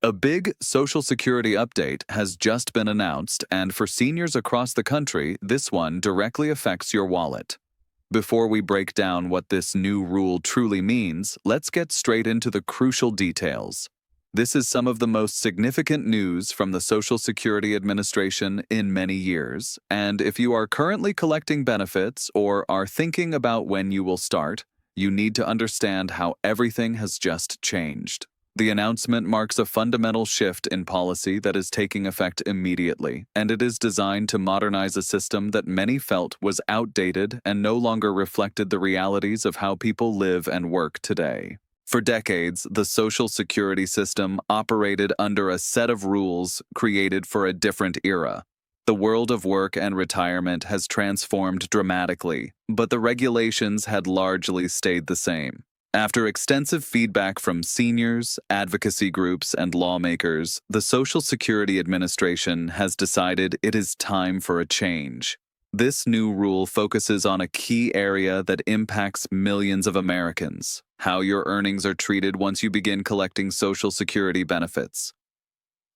A big Social Security update has just been announced, and for seniors across the country, this one directly affects your wallet. Before we break down what this new rule truly means, let's get straight into the crucial details. This is some of the most significant news from the Social Security Administration in many years, and if you are currently collecting benefits or are thinking about when you will start, you need to understand how everything has just changed. The announcement marks a fundamental shift in policy that is taking effect immediately, and it is designed to modernize a system that many felt was outdated and no longer reflected the realities of how people live and work today. For decades, the Social Security system operated under a set of rules created for a different era. The world of work and retirement has transformed dramatically, but the regulations had largely stayed the same. After extensive feedback from seniors, advocacy groups, and lawmakers, the Social Security Administration has decided it is time for a change. This new rule focuses on a key area that impacts millions of Americans: how your earnings are treated once you begin collecting Social Security benefits.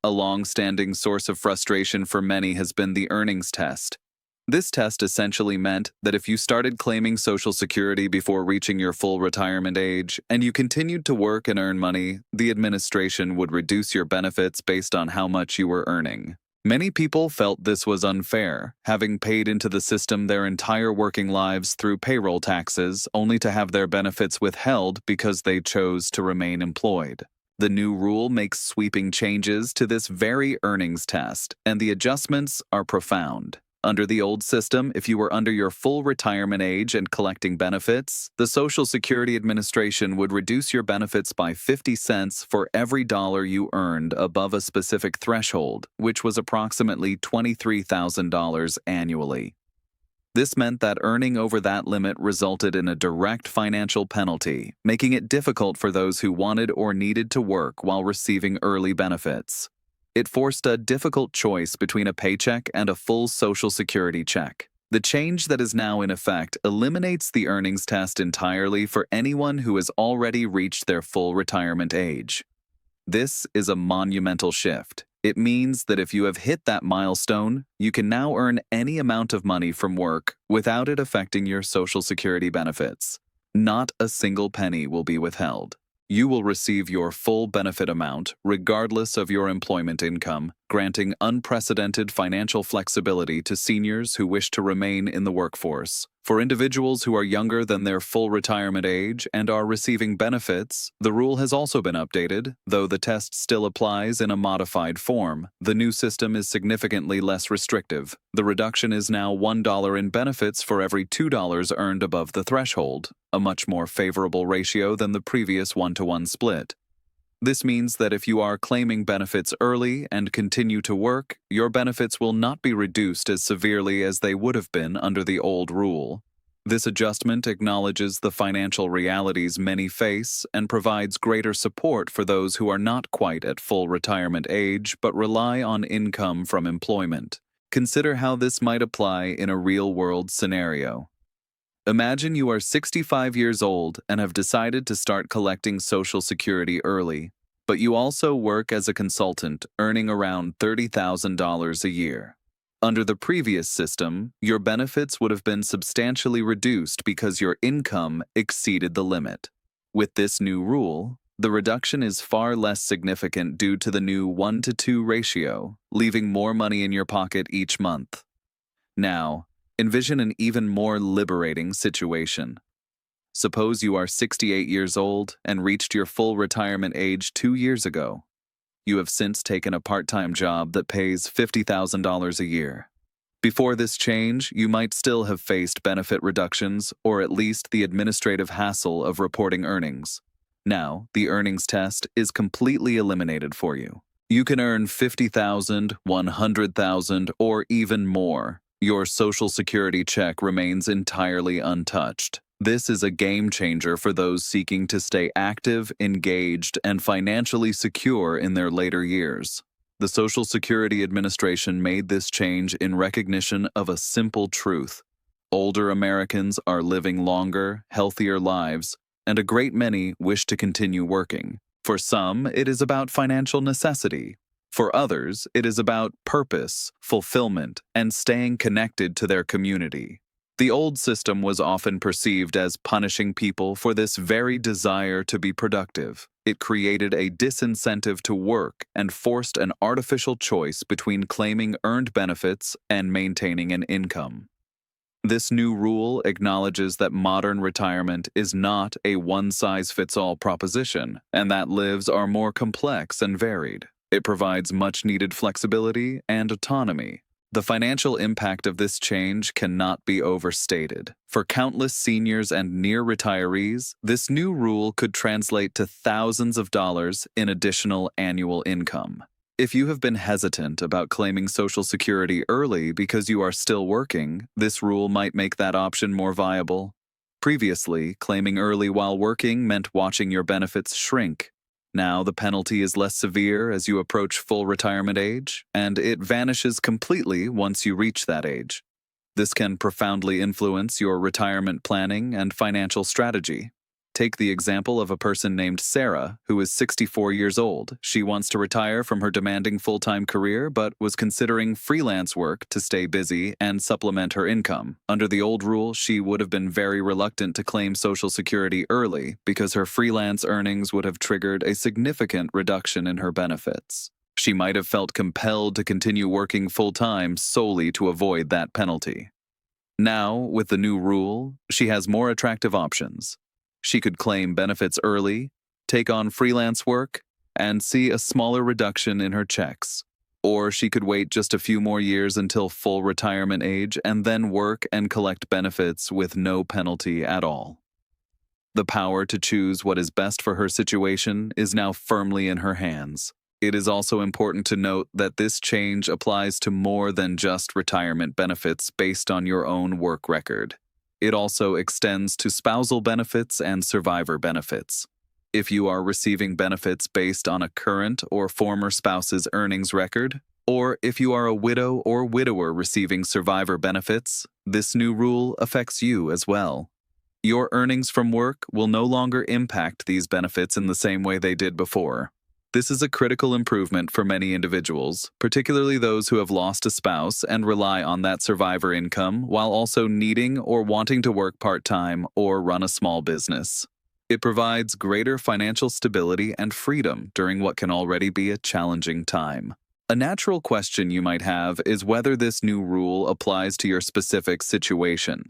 A long-standing source of frustration for many has been the earnings test. This test essentially meant that if you started claiming Social Security before reaching your full retirement age, and you continued to work and earn money, the administration would reduce your benefits based on how much you were earning. Many people felt this was unfair, having paid into the system their entire working lives through payroll taxes, only to have their benefits withheld because they chose to remain employed. The new rule makes sweeping changes to this very earnings test, and the adjustments are profound. Under the old system, if you were under your full retirement age and collecting benefits, the Social Security Administration would reduce your benefits by 50 cents for every dollar you earned above a specific threshold, which was approximately $23,000 annually. This meant that earning over that limit resulted in a direct financial penalty, making it difficult for those who wanted or needed to work while receiving early benefits. It forced a difficult choice between a paycheck and a full Social Security check. The change that is now in effect eliminates the earnings test entirely for anyone who has already reached their full retirement age. This is a monumental shift. It means that if you have hit that milestone, you can now earn any amount of money from work without it affecting your Social Security benefits. Not a single penny will be withheld. You will receive your full benefit amount, regardless of your employment income, granting unprecedented financial flexibility to seniors who wish to remain in the workforce. For individuals who are younger than their full retirement age and are receiving benefits, the rule has also been updated, though the test still applies in a modified form. The new system is significantly less restrictive. The reduction is now $1 in benefits for every $2 earned above the threshold, a much more favorable ratio than the previous 1-to-1 split. This means that if you are claiming benefits early and continue to work, your benefits will not be reduced as severely as they would have been under the old rule. This adjustment acknowledges the financial realities many face and provides greater support for those who are not quite at full retirement age but rely on income from employment. Consider how this might apply in a real-world scenario. Imagine you are 65 years old and have decided to start collecting Social Security early, but you also work as a consultant, earning around $30,000 a year. Under the previous system, your benefits would have been substantially reduced because your income exceeded the limit. With this new rule, the reduction is far less significant due to the new 1-to-2 ratio, leaving more money in your pocket each month. Now, envision an even more liberating situation. Suppose you are 68 years old and reached your full retirement age 2 years ago. You have since taken a part-time job that pays $50,000 a year. Before this change, you might still have faced benefit reductions or at least the administrative hassle of reporting earnings. Now, the earnings test is completely eliminated for you. You can earn $50,000, $100,000, or even more. Your Social Security check remains entirely untouched. This is a game changer for those seeking to stay active, engaged, and financially secure in their later years. The Social Security Administration made this change in recognition of a simple truth. Older Americans are living longer, healthier lives, and a great many wish to continue working. For some, it is about financial necessity. For others, it is about purpose, fulfillment, and staying connected to their community. The old system was often perceived as punishing people for this very desire to be productive. It created a disincentive to work and forced an artificial choice between claiming earned benefits and maintaining an income. This new rule acknowledges that modern retirement is not a one-size-fits-all proposition, and that lives are more complex and varied. It provides much-needed flexibility and autonomy. The financial impact of this change cannot be overstated. For countless seniors and near retirees, this new rule could translate to thousands of dollars in additional annual income. If you have been hesitant about claiming Social Security early because you are still working, this rule might make that option more viable. Previously, claiming early while working meant watching your benefits shrink. Now the penalty is less severe as you approach full retirement age, and it vanishes completely once you reach that age. This can profoundly influence your retirement planning and financial strategy. Take the example of a person named Sarah, who is 64 years old. She wants to retire from her demanding full-time career, but was considering freelance work to stay busy and supplement her income. Under the old rule, she would have been very reluctant to claim Social Security early because her freelance earnings would have triggered a significant reduction in her benefits. She might have felt compelled to continue working full-time solely to avoid that penalty. Now, with the new rule, she has more attractive options. She could claim benefits early, take on freelance work, and see a smaller reduction in her checks. Or she could wait just a few more years until full retirement age and then work and collect benefits with no penalty at all. The power to choose what is best for her situation is now firmly in her hands. It is also important to note that this change applies to more than just retirement benefits based on your own work record. It also extends to spousal benefits and survivor benefits. If you are receiving benefits based on a current or former spouse's earnings record, or if you are a widow or widower receiving survivor benefits, this new rule affects you as well. Your earnings from work will no longer impact these benefits in the same way they did before. This is a critical improvement for many individuals, particularly those who have lost a spouse and rely on that survivor income while also needing or wanting to work part-time or run a small business. It provides greater financial stability and freedom during what can already be a challenging time. A natural question you might have is whether this new rule applies to your specific situation.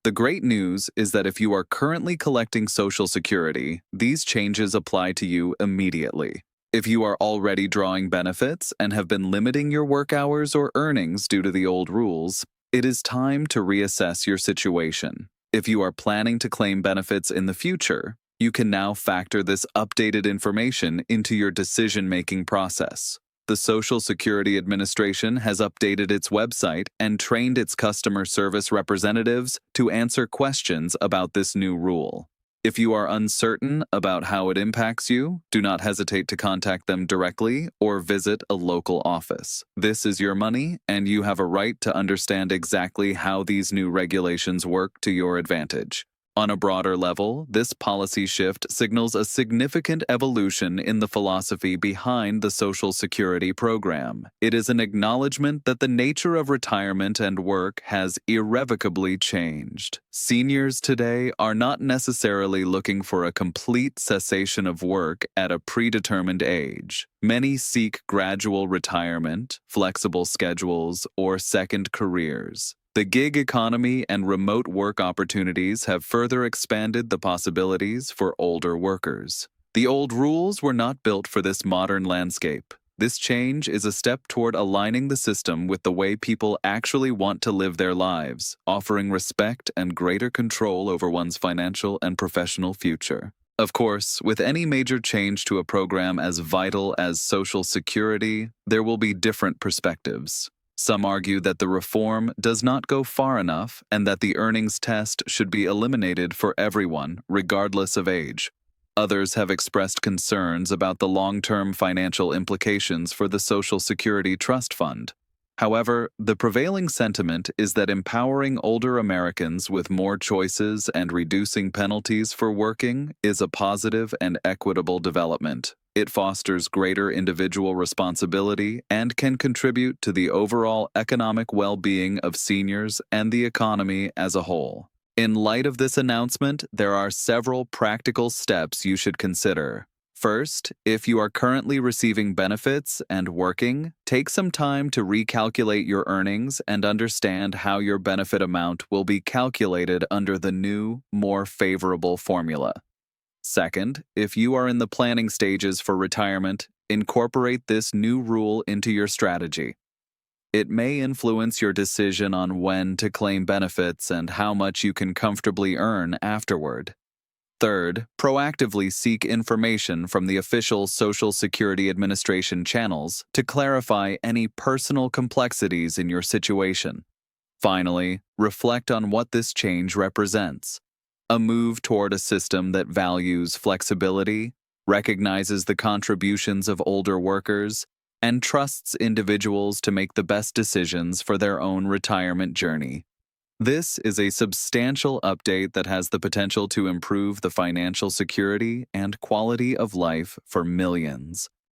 The great news is that if you are currently collecting Social Security, these changes apply to you immediately. If you are already drawing benefits and have been limiting your work hours or earnings due to the old rules, it is time to reassess your situation. If you are planning to claim benefits in the future, you can now factor this updated information into your decision-making process. The Social Security Administration has updated its website and trained its customer service representatives to answer questions about this new rule. If you are uncertain about how it impacts you, do not hesitate to contact them directly or visit a local office. This is your money, and you have a right to understand exactly how these new regulations work to your advantage. On a broader level, this policy shift signals a significant evolution in the philosophy behind the Social Security program. It is an acknowledgement that the nature of retirement and work has irrevocably changed. Seniors today are not necessarily looking for a complete cessation of work at a predetermined age. Many seek gradual retirement, flexible schedules, or second careers. The gig economy and remote work opportunities have further expanded the possibilities for older workers. The old rules were not built for this modern landscape. This change is a step toward aligning the system with the way people actually want to live their lives, offering respect and greater control over one's financial and professional future. Of course, with any major change to a program as vital as Social Security, there will be different perspectives. Some argue that the reform does not go far enough and that the earnings test should be eliminated for everyone, regardless of age. Others have expressed concerns about the long-term financial implications for the Social Security Trust Fund. However, the prevailing sentiment is that empowering older Americans with more choices and reducing penalties for working is a positive and equitable development. It fosters greater individual responsibility and can contribute to the overall economic well-being of seniors and the economy as a whole. In light of this announcement, there are several practical steps you should consider. First, if you are currently receiving benefits and working, take some time to recalculate your earnings and understand how your benefit amount will be calculated under the new, more favorable formula. Second, if you are in the planning stages for retirement, incorporate this new rule into your strategy. It may influence your decision on when to claim benefits and how much you can comfortably earn afterward. Third, proactively seek information from the official Social Security Administration channels to clarify any personal complexities in your situation. Finally, reflect on what this change represents. A move toward a system that values flexibility, recognizes the contributions of older workers, and trusts individuals to make the best decisions for their own retirement journey. This is a substantial update that has the potential to improve the financial security and quality of life for millions.